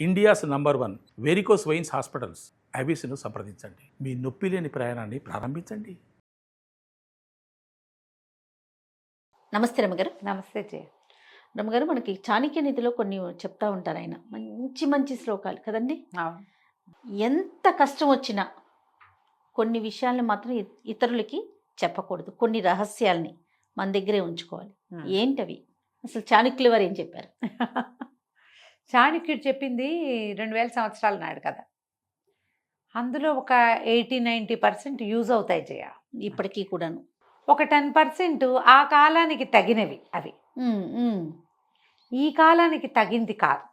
India's number 1 varicose veins hospitals ఐబీసీను సంప్రదించండి. మీ నొప్పి లేని ప్రయాణాన్ని ప్రారంభించండి. నమస్తే రమ్మగారు. నమస్తే జయ. రమ్మగారు, మనకి చాణక్య నీతిలో కొన్ని చెప్తా ఉంటారు ఆయన. మంచి మంచి శ్లోకాలు కదండి. ఎంత కష్టం వచ్చినా కొన్ని విషయాలను మాత్రం ఇతరులకి చెప్పకూడదు. కొన్ని రహస్యాల్ని మన దగ్గరే ఉంచుకోవాలి. ఏంటవి? అసలు చాణక్యుల వారు ఏం చెప్పారు? చాణక్యుడు చెప్పింది 2000 సంవత్సరాల నాడు కదా. అందులో ఒక 80-90% యూజ్ అవుతాయి జయ. ఇప్పటికీ కూడాను ఒక 10% ఆ కాలానికి తగినవి అవి. ఈ కాలానికి తగింది కాదు.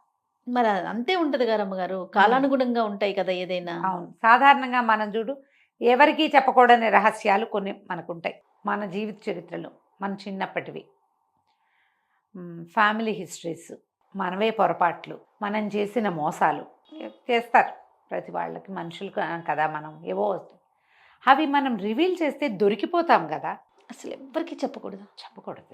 మరి అంతే ఉంటుంది కదా అమ్మగారు, కాలానుగుణంగా ఉంటాయి కదా ఏదైనా. అవును, సాధారణంగా మనం చూడు, ఎవరికీ చెప్పకూడని రహస్యాలు కొన్ని మనకుంటాయి మన జీవిత చరిత్రలో. మన చిన్నప్పటివి, ఫ్యామిలీ హిస్టరీస్, మనవే పొరపాట్లు, మనం చేసిన మోసాలు చేస్తారు ప్రతి వాళ్ళకి, మనుషులు కదా మనం, ఏవో అవి మనం రివీల్ చేస్తే దొరికిపోతాం కదా. అసలు ఎవ్వరికి చెప్పకూడదు. చెప్పకూడదు.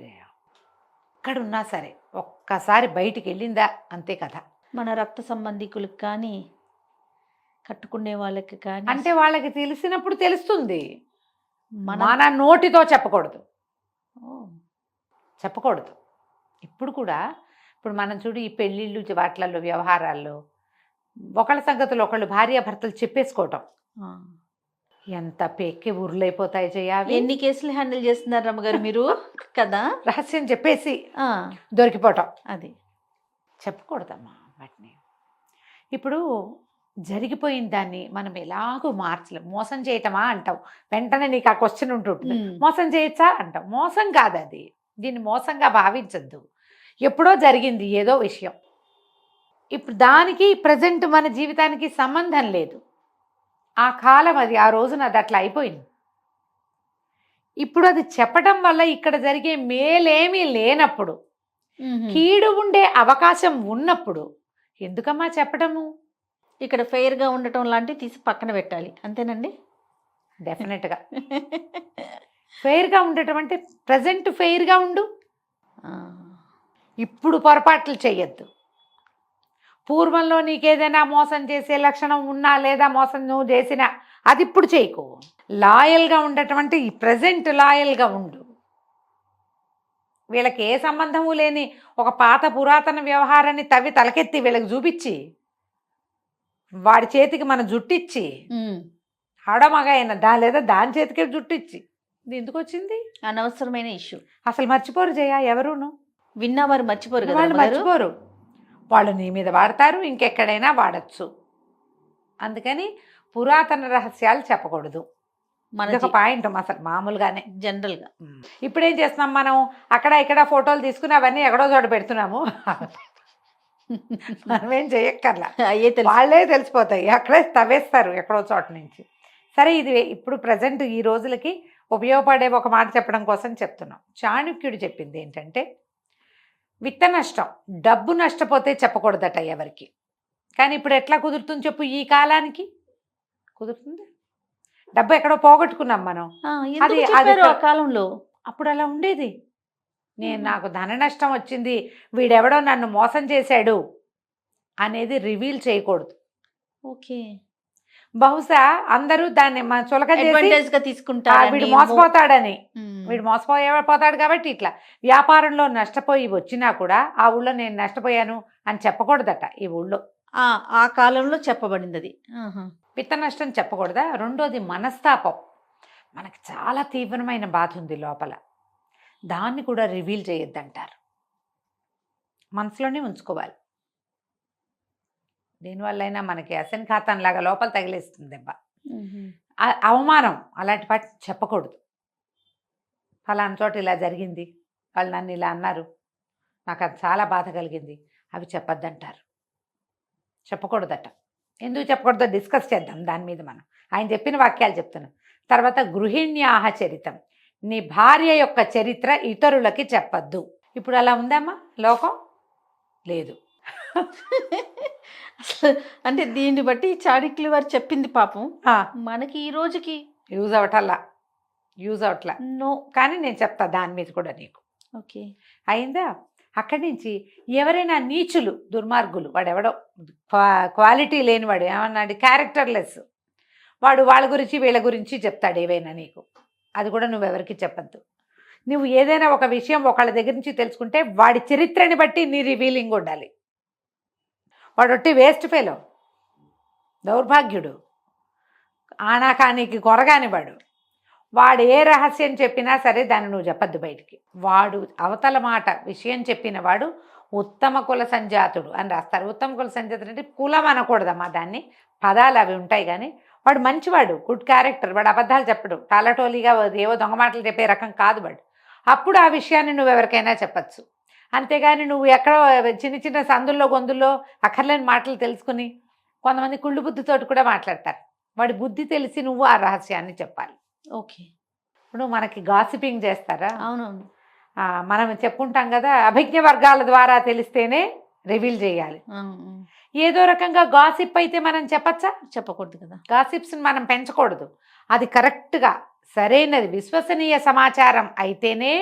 ఎక్కడున్నా సరే ఒక్కసారి బయటికి వెళ్ళిందా అంతే కదా. మన రక్త సంబంధికులకు కానీ, కట్టుకునే వాళ్ళకి కానీ, అంటే వాళ్ళకి తెలిసినప్పుడు తెలుస్తుంది. మన నోటితో చెప్పకూడదు. చెప్పకూడదు. ఇప్పుడు కూడా, ఇప్పుడు మనం చూడు, ఈ పెళ్ళిళ్ళు వాటిలలో వ్యవహారాల్లో ఒకళ్ళ సంగతులు ఒకళ్ళు భార్యాభర్తలు చెప్పేసుకోవటం ఎంత పెక్కి ఊర్లైపోతాయి చేయాలి. ఎన్ని కేసులు హ్యాండిల్ చేస్తున్నారు రమ్మగారు మీరు కదా. రహస్యం చెప్పేసి దొరికిపోవటం, అది చెప్పకూడదమ్మా వాటిని. ఇప్పుడు జరిగిపోయిన దాన్ని మనం ఎలాగో మార్చలేం. మోసం చేయటమా అంటాం, వెంటనే నీకు ఆ క్వశ్చన్ ఉంటుంటుంది. మోసం చేయొచ్చా అంటాం. మోసం కాదు అది, దీన్ని మోసంగా భావించద్దు. ఎప్పుడో జరిగింది ఏదో విషయం, ఇప్పుడు దానికి ప్రజెంట్ మన జీవితానికి సంబంధం లేదు. ఆ కాలం అది, ఆ రోజున అది అట్లా అయిపోయింది. ఇప్పుడు అది చెప్పటం వల్ల ఇక్కడ జరిగే మేలేమీ లేనప్పుడు, కీడు ఉండే అవకాశం ఉన్నప్పుడు ఎందుకమ్మా చెప్పటము? ఇక్కడ ఫెయిర్గా ఉండటం లాంటివి తీసి పక్కన పెట్టాలి, అంతేనండి. డెఫినెట్గా ఫెయిర్గా ఉండటం అంటే ప్రజెంట్ ఫెయిర్గా ఉండు. ఇప్పుడు పొరపాట్లు చెయ్యొద్దు. పూర్వంలో నీకేదైనా మోసం చేసే లక్షణం ఉన్నా, లేదా మోసం నువ్వు చేసినా, అది ఇప్పుడు చేయకు. లాయల్గా ఉండటం అంటే ఈ ప్రజెంట్ లాయల్గా ఉండు. వీళ్ళకి ఏ సంబంధము లేని ఒక పాత పురాతన వ్యవహారాన్ని తవ్వి తలకెత్తి వీళ్ళకి చూపించి, వాడి చేతికి మన జుట్టిచ్చి, ఆడమగ అయినా లేదా దాని చేతికే జుట్టిచ్చి, ఇది ఎందుకు వచ్చింది? అనవసరమైన ఇష్యూ. అసలు మర్చిపోరు జయ, ఎవరును విన్నవారు మర్చిపోరు కదా. వాళ్ళు మర్చిపోరు. వాళ్ళు నీ మీద వాడతారు, ఇంకెక్కడైనా వాడచ్చు. అందుకని పురాతన రహస్యాలు చెప్పకూడదు. ఒక పాయింట్ అసలు మామూలుగానే జనరల్గా. ఇప్పుడేం చేస్తున్నాం మనం, అక్కడ ఇక్కడ ఫోటోలు తీసుకుని అవన్నీ ఎక్కడో చోట పెడుతున్నాము. మనమేం చేయక్కర్లా, వాళ్ళే తెలిసిపోతాయి, అక్కడే తవ్వేస్తారు ఎక్కడో చోట నుంచి. సరే, ఇది ఇప్పుడు ప్రజెంట్ ఈ రోజులకి ఉపయోగపడే ఒక మాట చెప్పడం కోసం చెప్తున్నాం. చాణక్యుడు చెప్పింది ఏంటంటే, విత్త నష్టం, డబ్బు నష్టపోతే చెప్పకూడదట ఎవరికి. కానీ ఇప్పుడు ఎట్లా కుదురుతుంది చెప్పు? ఈ కాలానికి కుదురుతుంది. డబ్బు ఎక్కడో పోగొట్టుకున్నాం మనం. అది ఆ కాలంలో అప్పుడు అలా ఉండేది. నాకు ధన నష్టం వచ్చింది, వీడెవడో నన్ను మోసం చేశాడు అనేది రివీల్ చేయకూడదు. ఓకే. బహుశా అందరూ దాన్ని మన చులక చేసి తీసుకుంటారు, వీడు మోసపోతాడని. వీడు మోసపోతాడు కాబట్టి ఇట్లా వ్యాపారంలో నష్టపోయి వచ్చినా కూడా ఆ ఊళ్ళో నేను నష్టపోయాను అని చెప్పకూడదట. ఈ ఊళ్ళో ఆ కాలంలో చెప్పబడింది అది. విత్త నష్టం చెప్పకూడదా? రెండోది మనస్తాపం. మనకి చాలా తీవ్రమైన బాధ ఉంది లోపల, దాన్ని కూడా రివీల్ చేయొద్దంటారు. మనసులోనే ఉంచుకోవాలి. దీనివల్లైనా మనకి అసన్ఘాతంలాగా లోపల తగిలేస్తుంది దెబ్బ, అవమానం. అలాంటి వాటి చెప్పకూడదు. ఫలానా చోట ఇలా జరిగింది, వాళ్ళు నన్ను ఇలా అన్నారు, నాకు అది చాలా బాధ కలిగింది, అవి చెప్పొద్దంటారు. చెప్పకూడదట. ఎందుకు చెప్పకూడదో డిస్కస్ చేద్దాం దాని మీద. మనం ఆయన చెప్పిన వాక్యాలు చెప్తున్నాం. తర్వాత గృహిణ్యాహ చరితం, నీ భార్య యొక్క చరిత్ర ఇతరులకి చెప్పద్దు. ఇప్పుడు అలా ఉందమ్మా లోకం? లేదు. అసలు అంటే దీన్ని బట్టి చాణక్యుల వారు చెప్పింది పాపం మనకి ఈ రోజుకి యూజ్ అవట్లా. నో, కానీ నేను చెప్తా దాని మీద కూడా నీకు. ఓకే, అయిందా? అక్కడి నుంచి ఎవరైనా నీచులు దుర్మార్గులు వాడెవడో క్వాలిటీ లేనివాడు ఏమన్నాడు క్యారెక్టర్లెస్ వాడు వాళ్ళ గురించి వీళ్ళ గురించి చెప్తాడు ఏవైనా నీకు, అది కూడా నువ్వెవరికి చెప్పద్దు. నువ్వు ఏదైనా ఒక విషయం ఒకళ్ళ దగ్గర నుంచి తెలుసుకుంటే వాడి చరిత్రని బట్టి నీ రివీలింగ్ ఉండాలి. వాడు ఒట్టి వేస్ట్ ఫెలో, దౌర్భాగ్యుడు, ఆనాకానికి కొరగాని వాడు ఏ రహస్యం చెప్పినా సరే దాన్ని నువ్వు చెప్పద్దు బయటికి. వాడు అవతల మాట విషయం చెప్పిన వాడు ఉత్తమ కుల సంజాతుడు అని రాస్తారు. ఉత్తమ కుల సంజాతుడు అంటే కులం అనకూడదమ్మా, దాన్ని పదాలు అవి ఉంటాయి. కానీ వాడు మంచివాడు, గుడ్ క్యారెక్టర్, వాడు అబద్ధాలు చెప్పడు, టాలటోలీగా ఏవో దొంగ మాటలు చెప్పే రకం కాదు వాడు. అప్పుడు ఆ విషయాన్ని నువ్వు ఎవరికైనా చెప్పచ్చు. అంతేగాని నువ్వు ఎక్కడో చిన్న చిన్న సందుల్లో గొంతుల్లో అక్కర్లేని మాటలు తెలుసుకుని కొంతమంది కుళ్ళు బుద్ధితోటి కూడా మాట్లాడతారు. వాడి బుద్ధి తెలిసి నువ్వు ఆ రహస్యాన్ని చెప్పాలి. ఓకే. ఇప్పుడు మనకి గాసిపింగ్ చేస్తారా? అవునవును. మనం చెప్పుకుంటాం కదా, అభిజ్ఞ వర్గాల ద్వారా తెలిస్తేనే రివీల్ చేయాలి. ఏదో రకంగా గాసిప్ అయితే మనం చెప్పచ్చా? చెప్పకూడదు కదా. గాసిప్స్ని మనం పెంచకూడదు. అది కరెక్ట్గా సరైనది విశ్వసనీయ సమాచారం అయితేనే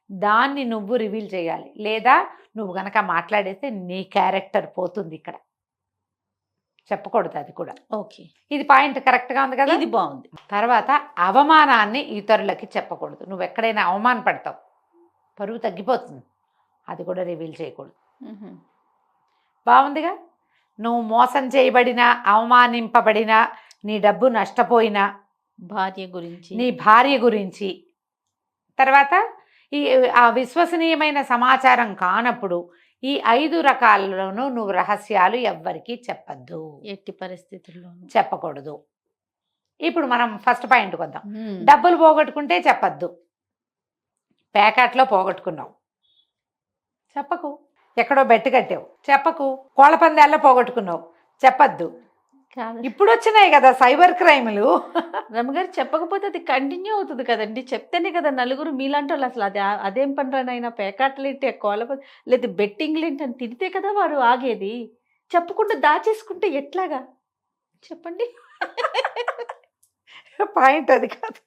దాన్ని నువ్వు రివీల్ చేయాలి. లేదా నువ్వు గనక మాట్లాడేస్తే నీ క్యారెక్టర్ పోతుంది. ఇక్కడ చెప్పకూడదు అది కూడా. ఓకే, ఇది పాయింట్ కరెక్ట్గా ఉంది కదా. ఇది బాగుంది. తర్వాత అవమానాన్ని ఇతరులకి చెప్పకూడదు. నువ్వు ఎక్కడైనా అవమాన పడతావు, పరువు తగ్గిపోతుంది, అది కూడా రివీల్ చేయకూడదు. బాగుందిగా. నువ్వు మోసం చేయబడినా, అవమానింపబడినా, నీ డబ్బు నష్టపోయినా, భార్య గురించి, నీ భార్య గురించి, తర్వాత ఆ విశ్వసనీయమైన సమాచారం కానప్పుడు ఈ 5 రకాలలోనూ నువ్వు రహస్యాలు ఎవ్వరికీ చెప్పద్దు, ఎట్టి పరిస్థితుల్లో చెప్పకూడదు. ఇప్పుడు మనం ఫస్ట్ పాయింట్కి వద్దాం. డబ్బులు పోగొట్టుకుంటే చెప్పద్దు. ప్యాకెట్లో పోగొట్టుకున్నావు చెప్పకు. ఎక్కడో బెట్టు కట్టావు చెప్పకు. కోళ్ళ పందాల్లో పోగొట్టుకున్నావు చెప్పద్దు. ఇప్పుడు వచ్చినాయి కదా సైబర్ క్రైమ్లు. రమగారు చెప్పకపోతే అది కంటిన్యూ అవుతుంది కదండి. చెప్తేనే కదా నలుగురు మీలాంటి వాళ్ళు అసలు అదేం పనిరానైనా పేకాటలేంటి, కోళ్ళ లేదా బెట్టింగ్లేంటి అని తిడితే కదా వారు ఆగేది. చెప్పకుండా దాచేసుకుంటే ఎట్లాగా చెప్పండి. పాయింట్ అది కాదు.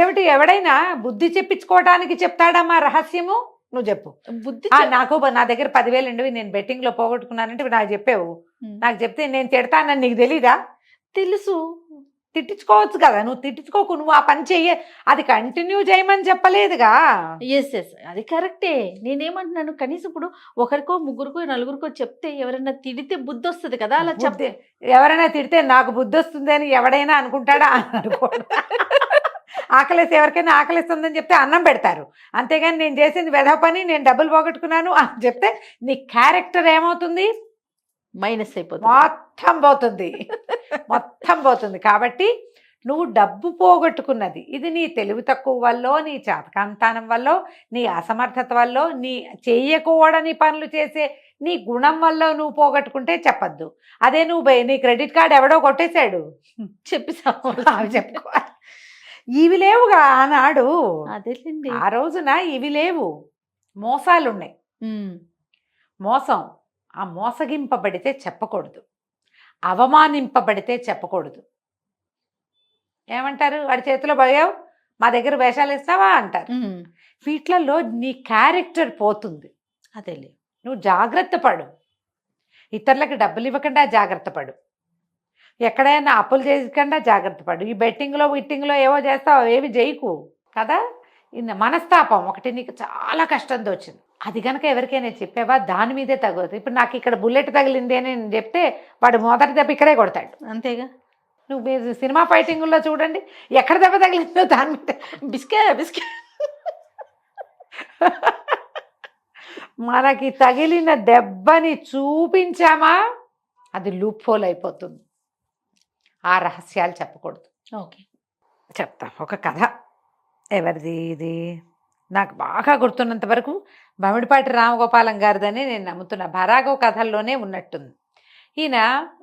ఏమిటి, ఎవడైనా బుద్ధి చెప్పించుకోవడానికి చెప్తాడమ్మా రహస్యము? నువ్వు చెప్పు. బుద్ధి నాకు నా దగ్గర 10,000 ఉండవి, నేను బెట్టింగ్లో పోగొట్టుకున్నానంటే నాకు చెప్పావు. నాకు చెప్తే నేను తిడతానని నీకు తెలీదా? తెలుసు. తిట్టించుకోవచ్చు కదా. నువ్వు తిట్టించుకోకు, నువ్వు ఆ పని చెయ్యి, అది కంటిన్యూ చేయమని చెప్పలేదుగా. ఎస్ అది కరెక్టే. నేనేమంటున్నాను, కనీసం ఇప్పుడు ఒకరికో ముగ్గురికో నలుగురికో చెప్తే ఎవరైనా తిడితే బుద్ధి వస్తుంది కదా. అలా చెప్తే ఎవరైనా తిడితే నాకు బుద్ధి వస్తుంది అని ఎవడైనా అనుకుంటాడా? అనుకోడు. ఆకలేసి ఎవరికైనా ఆకలిస్తుందని చెప్తే అన్నం పెడతారు. అంతేగాని నేను చేసింది వెధవ పని, నేను డబ్బులు పోగొట్టుకున్నాను అని చెప్తే నీ క్యారెక్టర్ ఏమవుతుంది? మైనస్ అయిపోతుంది, మొత్తం పోతుంది, మొత్తం పోతుంది. కాబట్టి నువ్వు డబ్బు పోగొట్టుకున్నది ఇది నీ తెలివి తక్కువ వల్ల, నీ చాతకాంతానం వల్ల, నీ అసమర్థత వల్ల, నీ చెయ్యకూడని పనులు చేసే నీ గుణం వల్ల నువ్వు పోగొట్టుకుంటే చెప్పద్దు. అదే నువ్వు నీ క్రెడిట్ కార్డు ఎవడో కొట్టేశాడు చెప్పేసావు, చెప్పుకోవాలి. ఇవి లేవుగా ఆనాడు. అదేండి ఆ రోజున ఇవి లేవు, మోసాలున్నాయి. మోసం, ఆ మోసగింపబడితే చెప్పకూడదు, అవమానింపబడితే చెప్పకూడదు. ఏమంటారు, వాడి చేతిలో పోయావు మా దగ్గర వేషాలు ఇస్తావా అంటారు. వీటిలలో నీ క్యారెక్టర్ పోతుంది. అదేలే, నువ్వు జాగ్రత్త పడు. ఇతరులకు డబ్బులు ఇవ్వకుండా జాగ్రత్త పడు. ఎక్కడైనా అప్పులు చేయకుండా జాగ్రత్త పడు. ఈ బెట్టింగ్లో విట్టింగ్లో ఏవో చేస్తావు, ఏవి చేయకు కదా. మనస్తాపం ఒకటి నీకు చాలా కష్టంతో వచ్చింది, అది కనుక ఎవరికైనా చెప్పావా దాని మీదే తగ్గదు. ఇప్పుడు నాకు ఇక్కడ బుల్లెట్ తగిలింది అని నేను చెప్తే వాడు మొదటి దెబ్బ ఇక్కడే కొడతాడు. అంతేగా. నువ్వు మీరు సినిమా ఫైటింగుల్లో చూడండి, ఎక్కడ దెబ్బ తగిలిందో దాని మీద బిస్కే. మనకి తగిలిన దెబ్బని చూపించామా అది లూప్ హోల్ అయిపోతుంది. ఆ రహస్యాలు చెప్పకూడదు. ఓకే, చెప్తా ఒక కథ. ఎవరిది ఇది? నాకు బాగా గుర్తున్నంత వరకు బమిడిపాటి రామగోపాలం గారిదని నేను నమ్ముతున్నా. భరాగో కథల్లోనే ఉన్నట్టుంది. ఈయన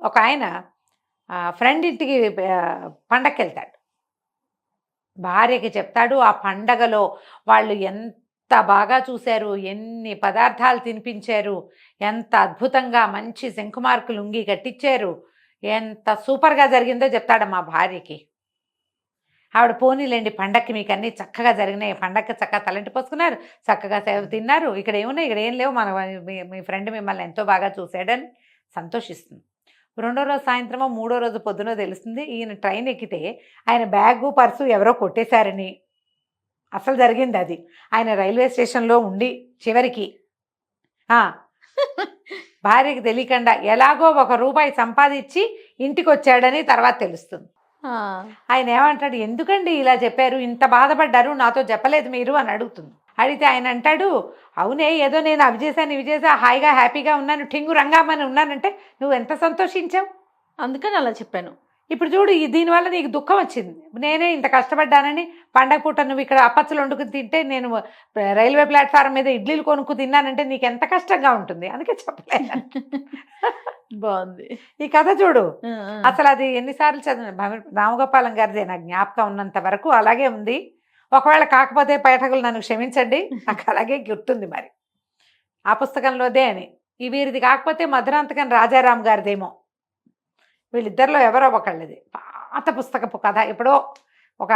ఒక ఆయన ఫ్రెండ్ ఇంటికి పండగకి వెళ్తాడు. భార్యకి చెప్తాడు ఆ పండగలో వాళ్ళు ఎంత బాగా చూశారు, ఎన్ని పదార్థాలు తినిపించారు, ఎంత అద్భుతంగా మంచి శంకుమార్కు లుంగి కట్టించారు, ఎంత సూపర్గా జరిగిందో చెప్తాడు మా భార్యకి. ఆవిడ పోనీలేండి పండక్కి మీకు అన్నీ చక్కగా జరిగినాయి, పండక్కి చక్కగా తలంటి పోసుకున్నారు, చక్కగా సేవ తిన్నారు, ఇక్కడ ఏమున్నాయి, ఇక్కడ ఏం లేవు, మన మీ ఫ్రెండ్ మిమ్మల్ని ఎంతో బాగా చూశాడని సంతోషిస్తుంది. రెండో రోజు సాయంత్రమో మూడో రోజు పొద్దునో తెలుస్తుంది ఈయన ట్రైన్ ఎక్కితే ఆయన బ్యాగు పర్సు ఎవరో కొట్టేశారని. అసలు జరిగింది అది. ఆయన రైల్వే స్టేషన్లో ఉండి చివరికి భార్యకి తెలియకుండా ఎలాగో ₹1 సంపాదించి ఇంటికి వచ్చాడని తర్వాత తెలుస్తుంది. ఆయన ఏమంటాడు, ఎందుకండి ఇలా చెప్పారు, ఇంత బాధపడ్డారు, నాతో చెప్పలేదు మీరు అని అడుగుతుంది. అడిగితే ఆయన అంటాడు, అవునే ఏదో నేను అవి చేశాను ఇవి చేసా హాయిగా హ్యాపీగా ఉన్నాను, ఠింగు రంగామని ఉన్నానంటే నువ్వు ఎంత సంతోషించావు, అందుకని అలా చెప్పాను. ఇప్పుడు చూడు దీనివల్ల నీకు దుఃఖం వచ్చింది. నేనే ఇంత కష్టపడ్డానని పండగ పూట నువ్వు ఇక్కడ అప్పచ్చులు వండుకుని తింటే నేను రైల్వే ప్లాట్ఫారం మీద ఇడ్లీలు కొనుక్కు తిన్నానంటే నీకు ఎంత కష్టంగా ఉంటుంది, అందుకే చెప్పలేదు. బాగుంది ఈ కథ చూడు. అసలు అది ఎన్నిసార్లు చదివిన రామగోపాలం గారిదే నా జ్ఞాపకం ఉన్నంత వరకు అలాగే ఉంది. ఒకవేళ కాకపోతే పైఠకులు నన్ను క్షమించండి, నాకు అలాగే గుర్తుంది మరి ఆ పుస్తకంలోదే అని. ఈ వీరిది కాకపోతే మధురాంతకం రాజారాం గారిదేమో, వీళ్ళిద్దరిలో ఎవరో ఒకళ్ళది పాత పుస్తకపు కథ, ఎప్పుడో ఒక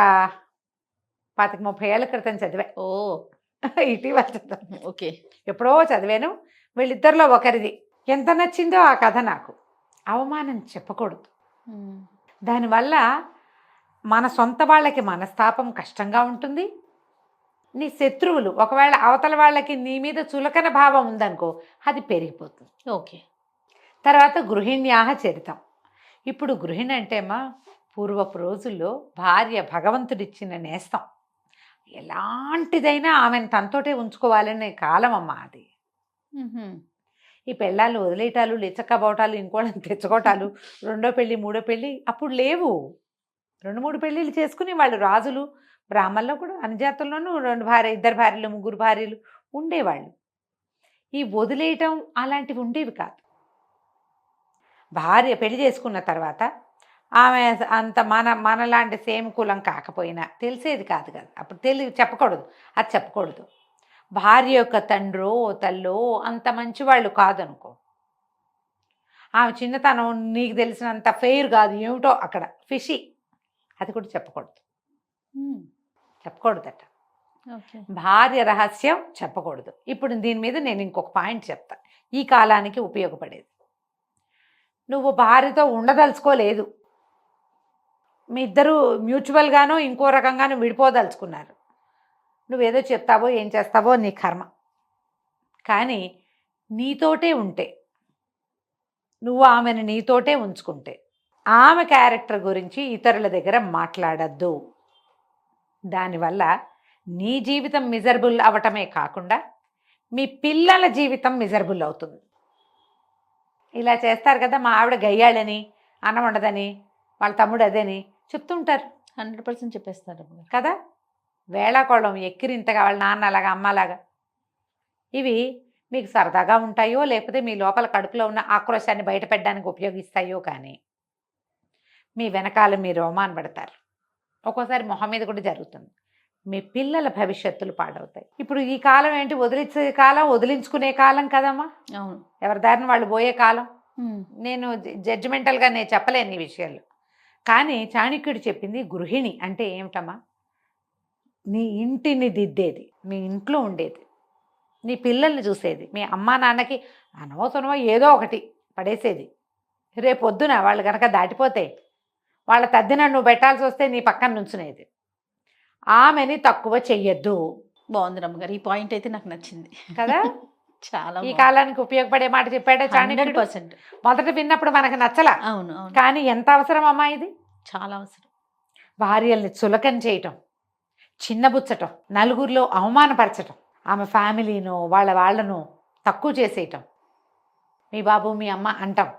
25-30 ఏళ్ల క్రితం చదివా. ఓ ఇటీవల చదివాను. ఓకే, ఎప్పుడో చదివాను. వీళ్ళిద్దరిలో ఒకరిది. ఎంత నచ్చిందో ఆ కథ నాకు. అవమానం చెప్పకూడదు, దానివల్ల మన సొంత వాళ్ళకి మనస్తాపం కష్టంగా ఉంటుంది. నీ శత్రువులు ఒకవేళ అవతల వాళ్ళకి నీ మీద చులకన భావం ఉందనుకో, అది పెరిగిపోతుంది. ఓకే. తర్వాత గృహిణ్యాహ చరితం. ఇప్పుడు గృహిణి అంటేమా పూర్వపు రోజుల్లో భార్య భగవంతుడిచ్చిన నేస్తం, ఎలాంటిదైనా ఆమెను తనతోటే ఉంచుకోవాలనే కాలం అమ్మా అది. ఈ పెళ్ళాలు వదిలేయటాలు, లిచ్చక్కబోటాలు, ఇంకోళ్ళని తెచ్చుకోవటాలు, రెండో పెళ్ళి మూడో పెళ్ళి అప్పుడు లేవు. 2-3 పెళ్ళిళ్ళు చేసుకుని వాళ్ళు రాజులు బ్రాహ్మణుల్లో కూడా అన్ని జాతుల్లోనూ 2 2 భార్యలు 3 భార్యలు ఉండేవాళ్ళు. ఈ వదిలేయటం అలాంటివి ఉండేవి కాదు. భార్య పెళ్లి చేసుకున్న తర్వాత ఆమె అంత మనలాంటి సేమ్ కులం కాకపోయినా తెలిసేది కాదు కదా, అప్పుడు చెప్పకూడదు, అది చెప్పకూడదు. భార్య యొక్క తండ్రో తల్లో అంత మంచివాళ్ళు కాదనుకో, ఆమె చిన్నతనం నీకు తెలిసినంత ఫెయిర్ కాదు, ఏమిటో అక్కడ ఫిషి, అది కూడా చెప్పకూడదు. చెప్పకూడదట. భార్య రహస్యం చెప్పకూడదు. ఇప్పుడు దీని మీద నేను ఇంకొక పాయింట్ చెప్తా, ఈ కాలానికి ఉపయోగపడేది. నువ్వు భార్యతో ఉండదలుచుకోలేదు, మీ ఇద్దరు మ్యూచువల్గానో ఇంకో రకంగానో విడిపోదలుచుకున్నారు, నువ్వేదో చెప్తావో ఏం చేస్తావో నీ కర్మ. కానీ నీతోటే ఉంటే, నువ్వు ఆమెను నీతోటే ఉంచుకుంటే, ఆమె క్యారెక్టర్ గురించి ఇతరుల దగ్గర మాట్లాడద్దు. దానివల్ల నీ జీవితం మిజరబుల్ అవ్వటమే కాకుండా మీ పిల్లల జీవితం మిజరబుల్ అవుతుంది. ఇలా చేస్తారు కదా, మా ఆవిడ గయ్యాడని, అన్నం ఉండదని, వాళ్ళ తమ్ముడు అదేని చెప్తుంటారు. 100% చెప్పేస్తారు కదా, వేళాకోళం ఎక్కిరింతగా వాళ్ళ నాన్న అలాగా అమ్మలాగా. ఇవి మీకు సరదాగా ఉంటాయో లేకపోతే మీ లోపల కడుపులో ఉన్న ఆక్రోశాన్ని బయటపెట్టడానికి ఉపయోగిస్తాయో కానీ మీ వెనకాల మీరు అవమానపడతారు. ఒక్కోసారి మొహం మీద కూడా జరుగుతుంది. మీ పిల్లల భవిష్యత్తులు పాడవుతాయి. ఇప్పుడు ఈ కాలం ఏంటి, వదిలించే కాలం, వదిలించుకునే కాలం కదమ్మా. అవును, ఎవరి దారిని వాళ్ళు పోయే కాలం. నేను జడ్జిమెంటల్గా నేను చెప్పలేను ఈ విషయాలు. కానీ చాణక్యుడు చెప్పింది గృహిణి అంటే ఏమిటమ్మా, నీ ఇంటిని దిద్దేది, మీ ఇంట్లో ఉండేది, నీ పిల్లల్ని చూసేది, మీ అమ్మా నాన్నకి అనవసరమో ఏదో ఒకటి పడేసేది. రేపొద్దున వాళ్ళు కనుక దాటిపోతే వాళ్ళ తద్దిన నువ్వు పెట్టాల్సి వస్తే నీ పక్కన నుంచునేది. ఆమెని తక్కువ చెయ్యొద్దు. బాగుంది రమ్మగారు, ఈ పాయింట్ అయితే నాకు నచ్చింది కదా. చాలా ఈ కాలానికి ఉపయోగపడే మాట చెప్పాడే చాణక్యుడు. 100%. మొదట విన్నప్పుడు మనకు నచ్చలా, అవును అవును, కానీ ఎంత అవసరం అమ్మా ఇది. చాలా అవసరం. భార్యల్ని చులకన చేయటం, చిన్నబుచ్చటం, నలుగురిలో అవమానపరచటం, ఆమె ఫ్యామిలీను వాళ్ళను తక్కువ చేసేయటం, మీ బాబు మీ అమ్మ అంటాం.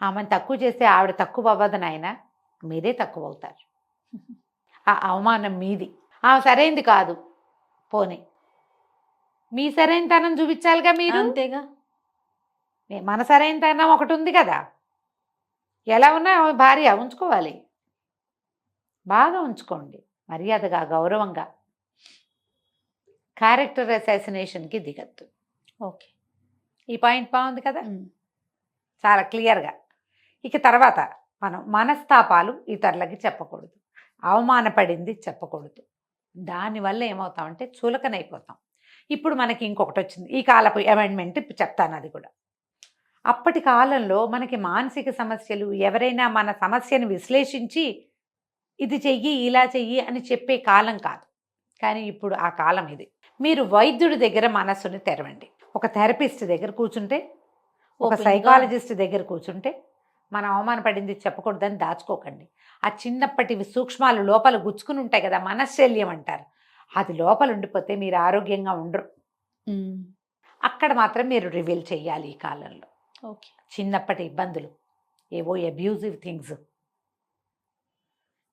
ఆమెను తక్కువ చేస్తే ఆవిడ తక్కువ అవ్వదు నాయన, మీరే తక్కువ అవుతారు. ఆ అవమానం మీది. ఆమె సరైంది కాదు, పోనీ మీ సరైనతనం చూపించాలిగా మీరు. అంతేగా, మన సరైనతనం ఒకటి ఉంది కదా. ఎలా ఉన్నా భార్య ఉంచుకోవాలి, బాగా ఉంచుకోండి, మర్యాదగా గౌరవంగా. క్యారెక్టర్ అసాసినేషన్కి దిగద్దు. ఓకే, ఈ పాయింట్ బాగుంది కదా, చాలా క్లియర్గా. ఇక తర్వాత మనం మనస్తాపాలు ఇతరులకి చెప్పకూడదు. అవమానపడింది చెప్పకూడదు. దానివల్ల ఏమవుతామంటే చులకనైపోతాం. ఇప్పుడు మనకి ఇంకొకటి వచ్చింది, ఈ కాలపు అమెండ్మెంట్ ఇప్పుడు చెప్తాను అది కూడా. అప్పటి కాలంలో మనకి మానసిక సమస్యలు, ఎవరైనా మన సమస్యను విశ్లేషించి ఇది చెయ్యి ఇలా చెయ్యి అని చెప్పే కాలం కాదు. కానీ ఇప్పుడు ఆ కాలం ఇది. మీరు వైద్యుడి దగ్గర మనస్సుని తెరవండి. ఒక థెరపిస్ట్ దగ్గర కూర్చుంటే, ఒక Open గా. సైకాలజిస్ట్ దగ్గర కూర్చుంటే, మనం అవమానపడింది చెప్పకూడదని దాచుకోకండి. ఆ చిన్నప్పటి సూక్ష్మాలు లోపల గుచ్చుకుని ఉంటాయి కదా, మనశ్శల్యం అంటారు, అది లోపల ఉండిపోతే మీరు ఆరోగ్యంగా ఉండరు. అక్కడ మాత్రం మీరు రివీల్ చేయాలి. ఈ కాలంలో ఓకే. చిన్నప్పటి ఇబ్బందులు, ఏవో అబ్యూజివ్ థింగ్స్,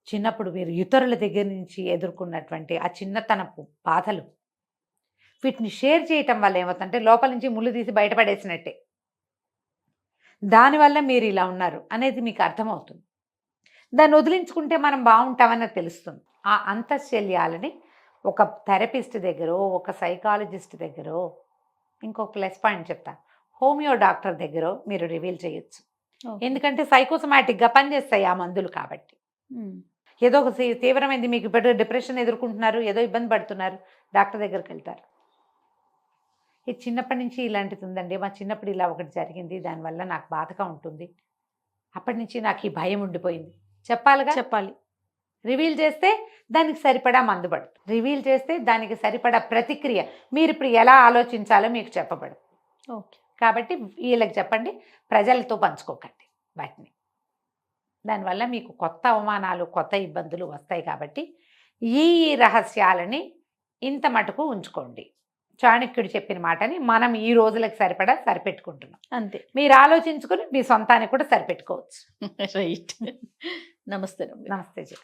చిన్నప్పుడు మీరు ఇతరుల దగ్గర నుంచి ఎదుర్కొన్నటువంటి ఆ చిన్నతనపు బాధలు, వీటిని షేర్ చేయటం వల్ల ఏమవుతుందంటే లోపల నుంచి ముళ్ళు తీసి బయటపడేసినట్టే. దానివల్ల మీరు ఇలా ఉన్నారు అనేది మీకు అర్థమవుతుంది. దాన్ని వదిలించుకుంటే మనం బాగుంటామని తెలుస్తుంది. ఆ అంతఃశల్యాలని ఒక థెరపిస్ట్ దగ్గరో, ఒక సైకాలజిస్ట్ దగ్గరో, ఇంకొక ప్లస్ పాయింట్ చెప్తా, హోమియో డాక్టర్ దగ్గర మీరు రివీల్ చేయొచ్చు. ఎందుకంటే సైకోసమాటిక్గా పనిచేస్తాయి ఆ మందులు కాబట్టి. ఏదో ఒక తీవ్రమైంది, మీకు ఇప్పుడు డిప్రెషన్ ఎదుర్కొంటున్నారు, ఏదో ఇబ్బంది పడుతున్నారు, డాక్టర్ దగ్గరికి వెళ్తారు. ఇది చిన్నప్పటి నుంచి ఇలాంటిది ఉందండి, మా చిన్నప్పుడు ఇలా ఒకటి జరిగింది, దానివల్ల నాకు బాధగా ఉంటుంది, అప్పటి నుంచి నాకు ఈ భయం ఉండిపోయింది చెప్పాలిగా. చెప్పాలి. రివీల్ చేస్తే దానికి సరిపడా మందు పడుతుంది. రివీల్ చేస్తే దానికి సరిపడా ప్రతిక్రియ, మీరు ఇప్పుడు ఎలా ఆలోచించాలో మీకు చెప్పబడు. ఓకే. కాబట్టి వీళ్ళకి చెప్పండి, ప్రజలతో పంచుకోకండి వాటిని. దానివల్ల మీకు కొత్త అవమానాలు, కొత్త ఇబ్బందులు వస్తాయి. కాబట్టి ఈ రహస్యాలని ఇంత మటుకు ఉంచుకోండి. చాణక్యుడు చెప్పిన మాటని మనం ఈ రోజులకు సరిపడా సరిపెట్టుకుంటున్నాం. అంతే. మీరు ఆలోచించుకుని మీ సొంతానికి కూడా సరిపెట్టుకోవచ్చు. రైట్. నమస్తే. నమస్తే జీ.